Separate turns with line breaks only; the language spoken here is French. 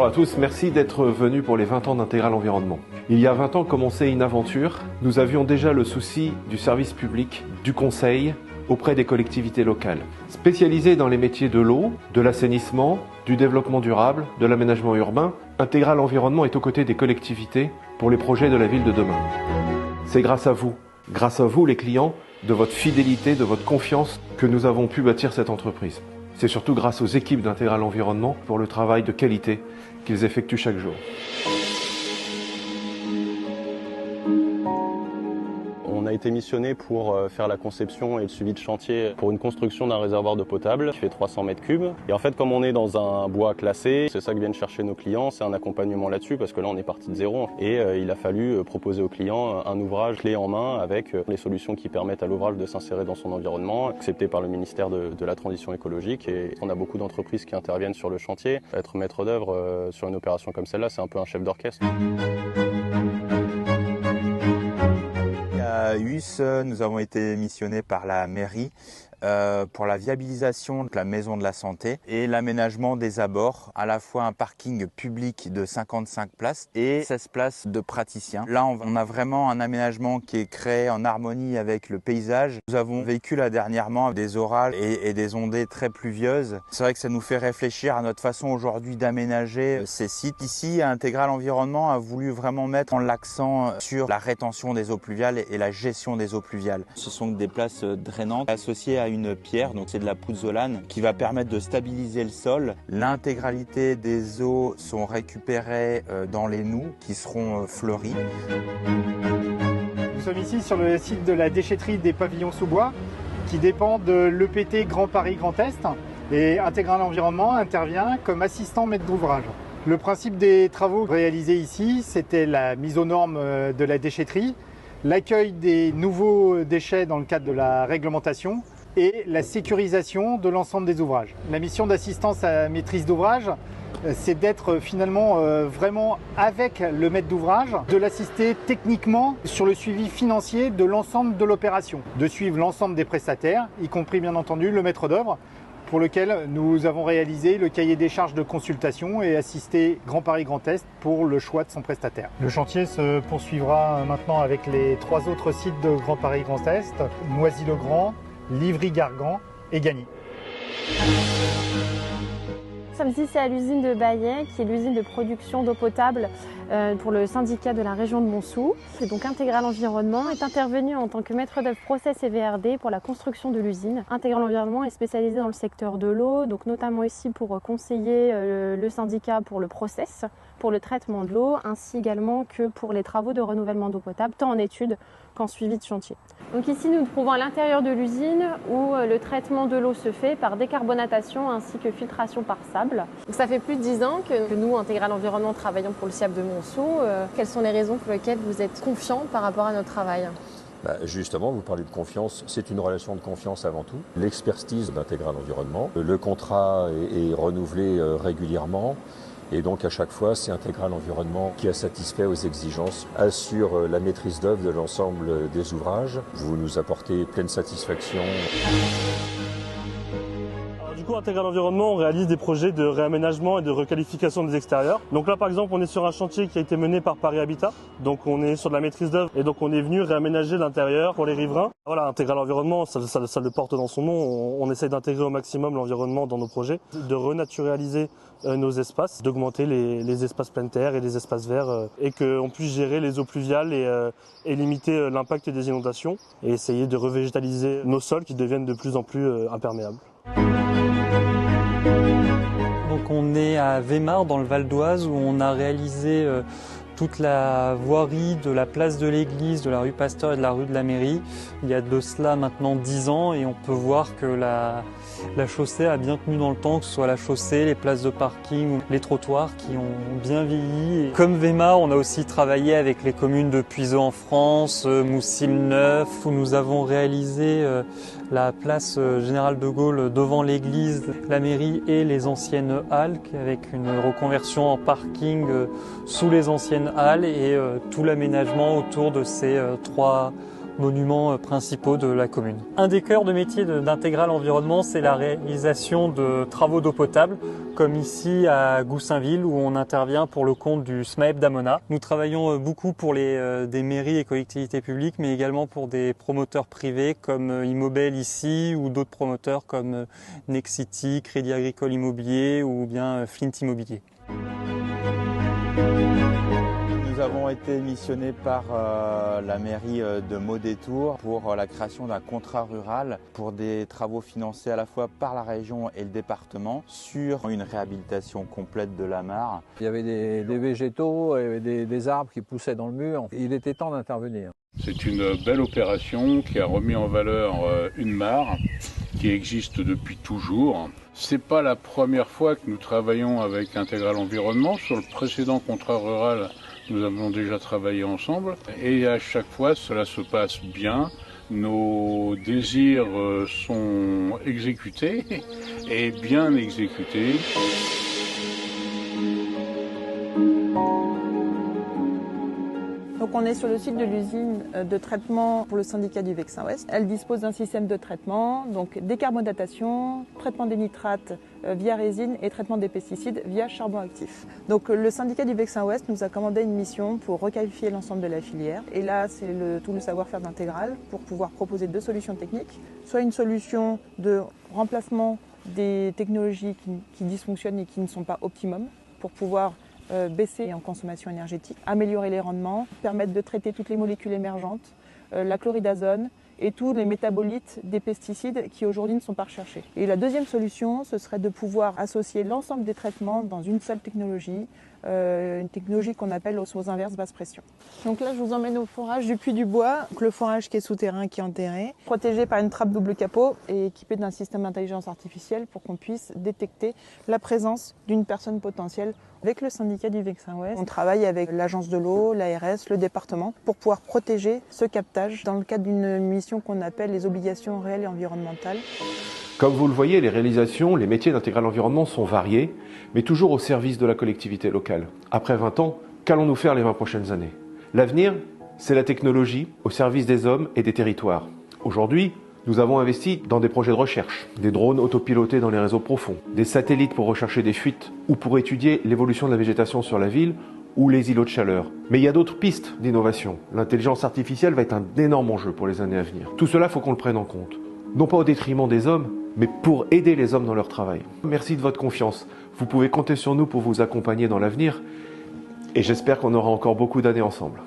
Bonjour à tous, merci d'être venus pour les 20 ans d'Intégral Environnement. Il y a 20 ans commençait une aventure. Nous avions déjà le souci du service public, du conseil, auprès des collectivités locales. Spécialisé dans les métiers de l'eau, de l'assainissement, du développement durable, de l'aménagement urbain, Intégral Environnement est aux côtés des collectivités pour les projets de la ville de demain. C'est grâce à vous les clients, de votre fidélité, de votre confiance que nous avons pu bâtir cette entreprise. C'est surtout grâce aux équipes d'Intégral Environnement pour le travail de qualité qu'ils effectuent chaque jour.
On a été missionné pour faire la conception et le suivi de chantier pour une construction d'un réservoir d'eau potable qui fait 300 mètres cubes. Et en fait, comme on est dans un bois classé, c'est ça que viennent chercher nos clients, c'est un accompagnement là-dessus parce que là on est parti de zéro et il a fallu proposer aux clients un ouvrage clé en main avec les solutions qui permettent à l'ouvrage de s'insérer dans son environnement, accepté par le ministère de la Transition écologique. Et on a beaucoup d'entreprises qui interviennent sur le chantier. Être maître d'œuvre sur une opération comme celle-là, c'est un peu un chef d'orchestre.
À Huss, nous avons été missionnés par la mairie pour la viabilisation de la maison de la santé et l'aménagement des abords, à la fois un parking public de 55 places et 16 places de praticiens. Là, on a vraiment un aménagement qui est créé en harmonie avec le paysage. Nous avons vécu là dernièrement des orages et des ondées très pluvieuses. C'est vrai que ça nous fait réfléchir à notre façon aujourd'hui d'aménager ces sites. Ici, Intégral Environnement a voulu vraiment mettre l'accent sur la rétention des eaux pluviales et la gestion des eaux pluviales. Ce sont des places drainantes associées à une pierre, donc c'est de la pouzzolane qui va permettre de stabiliser le sol. L'intégralité des eaux sont récupérées dans les noues qui seront fleuries.
Nous sommes ici sur le site de la déchetterie des Pavillons sous bois qui dépend de l'EPT Grand Paris Grand Est et Intégral Environnement intervient comme assistant maître d'ouvrage. Le principe des travaux réalisés ici, c'était la mise aux normes de la déchetterie, l'accueil des nouveaux déchets dans le cadre de la réglementation et la sécurisation de l'ensemble des ouvrages. La mission d'assistance à maîtrise d'ouvrage, c'est d'être finalement vraiment avec le maître d'ouvrage, de l'assister techniquement sur le suivi financier de l'ensemble de l'opération, de suivre l'ensemble des prestataires, y compris bien entendu le maître d'œuvre, pour lequel nous avons réalisé le cahier des charges de consultation et assisté Grand Paris Grand Est pour le choix de son prestataire. Le chantier se poursuivra maintenant avec les 3 autres sites de Grand Paris Grand Est, Noisy-le-Grand, Livry-Gargan et Gagny.
Nous sommes ici à l'usine de Baillet, qui est l'usine de production d'eau potable pour le syndicat de la région de Montsou. Et donc Intégral Environnement est intervenu en tant que maître d'œuvre process et VRD pour la construction de l'usine. Intégral Environnement est spécialisé dans le secteur de l'eau, donc notamment ici pour conseiller le syndicat pour le process, pour le traitement de l'eau, ainsi également que pour les travaux de renouvellement d'eau potable, tant en études qu'en suivi de chantier. Donc ici nous nous trouvons à l'intérieur de l'usine où le traitement de l'eau se fait par décarbonatation ainsi que filtration par sable. Donc ça fait plus de 10 ans que nous, Intégral Environnement, travaillons pour le SIAP de Montsou. Quelles sont les raisons pour lesquelles vous êtes confiant par rapport à notre travail ?
Justement, vous parlez de confiance, c'est une relation de confiance avant tout. L'expertise d'Intégral Environnement, le contrat est renouvelé régulièrement. Et donc à chaque fois, c'est Intégral Environnement qui a satisfait aux exigences, assure la maîtrise d'œuvre de l'ensemble des ouvrages. Vous nous apportez pleine satisfaction.
Du coup, Intégral Environnement, on réalise des projets de réaménagement et de requalification des extérieurs. Donc là, par exemple, on est sur un chantier qui a été mené par Paris Habitat. Donc on est sur de la maîtrise d'œuvre et donc on est venu réaménager l'intérieur pour les riverains. Voilà, Intégral Environnement, ça le porte dans son nom. On essaye d'intégrer au maximum l'environnement dans nos projets, de renaturaliser nos espaces, d'augmenter les espaces pleine terre et les espaces verts et qu'on puisse gérer les eaux pluviales et limiter l'impact des inondations et essayer de revégétaliser nos sols qui deviennent de plus en plus imperméables.
Donc on est à Weimar dans le Val d'Oise où on a réalisé toute la voirie de la place de l'église, de la rue Pasteur et de la rue de la mairie. Il y a de cela maintenant 10 ans et on peut voir que la chaussée a bien tenu dans le temps, que ce soit la chaussée, les places de parking ou les trottoirs qui ont bien vieilli. Et comme Weimar, on a aussi travaillé avec les communes de Puiseaux en France, Moussil-Neuf, où nous avons réalisé la place Général de Gaulle devant l'église, la mairie et les anciennes halles avec une reconversion en parking sous les anciennes halles et tout l'aménagement autour de ces trois monuments principaux de la commune. Un des cœurs de métier d'Intégral Environnement, c'est la réalisation de travaux d'eau potable, comme ici à Goussainville où on intervient pour le compte du SMAEP d'Amona. Nous travaillons beaucoup pour des mairies et collectivités publiques, mais également pour des promoteurs privés comme Immobel ici ou d'autres promoteurs comme Nexity, Crédit Agricole Immobilier ou bien Flint Immobilier.
Nous avons été missionnés par la mairie de Meaux-Détour pour la création d'un contrat rural pour des travaux financés à la fois par la région et le département sur une réhabilitation complète de la mare.
Il y avait des végétaux, il y avait des arbres qui poussaient dans le mur. Il était temps d'intervenir.
C'est une belle opération qui a remis en valeur une mare qui existe depuis toujours. C'est pas la première fois que nous travaillons avec Intégral Environnement. Sur le précédent contrat rural, nous avons déjà travaillé ensemble et à chaque fois cela se passe bien. Nos désirs sont exécutés et bien exécutés.
Donc on est sur le site de l'usine de traitement pour le syndicat du Vexin Ouest. Elle dispose d'un système de traitement, donc décarbonatation, traitement des nitrates via résine et traitement des pesticides via charbon actif. Donc le syndicat du Vexin Ouest nous a commandé une mission pour requalifier l'ensemble de la filière. Et là c'est tout le savoir-faire d'Intégral pour pouvoir proposer deux solutions techniques. Soit une solution de remplacement des technologies qui dysfonctionnent et qui ne sont pas optimum pour pouvoir baisser en consommation énergétique, améliorer les rendements, permettre de traiter toutes les molécules émergentes, la chloridazone et tous les métabolites des pesticides qui aujourd'hui ne sont pas recherchés. Et la deuxième solution, ce serait de pouvoir associer l'ensemble des traitements dans une seule technologie, une technologie qu'on appelle osmose inverse basse pression. Donc là, je vous emmène au forage du Puy du Bois, donc le forage qui est souterrain, qui est enterré, protégé par une trappe double capot et équipé d'un système d'intelligence artificielle pour qu'on puisse détecter la présence d'une personne potentielle. Avec le syndicat du Vexin Ouest, on travaille avec l'agence de l'eau, l'ARS, le département pour pouvoir protéger ce captage dans le cadre d'une mission qu'on appelle les obligations réelles et environnementales.
Comme vous le voyez, les réalisations, les métiers d'Intégral Environnement sont variés, mais toujours au service de la collectivité locale. Après 20 ans, qu'allons-nous faire les 20 prochaines années? L'avenir, c'est la technologie au service des hommes et des territoires. Aujourd'hui, nous avons investi dans des projets de recherche, des drones autopilotés dans les réseaux profonds, des satellites pour rechercher des fuites ou pour étudier l'évolution de la végétation sur la ville ou les îlots de chaleur. Mais il y a d'autres pistes d'innovation. L'intelligence artificielle va être un énorme enjeu pour les années à venir. Tout cela, il faut qu'on le prenne en compte. Non pas au détriment des hommes, mais pour aider les hommes dans leur travail. Merci de votre confiance. Vous pouvez compter sur nous pour vous accompagner dans l'avenir et j'espère qu'on aura encore beaucoup d'années ensemble.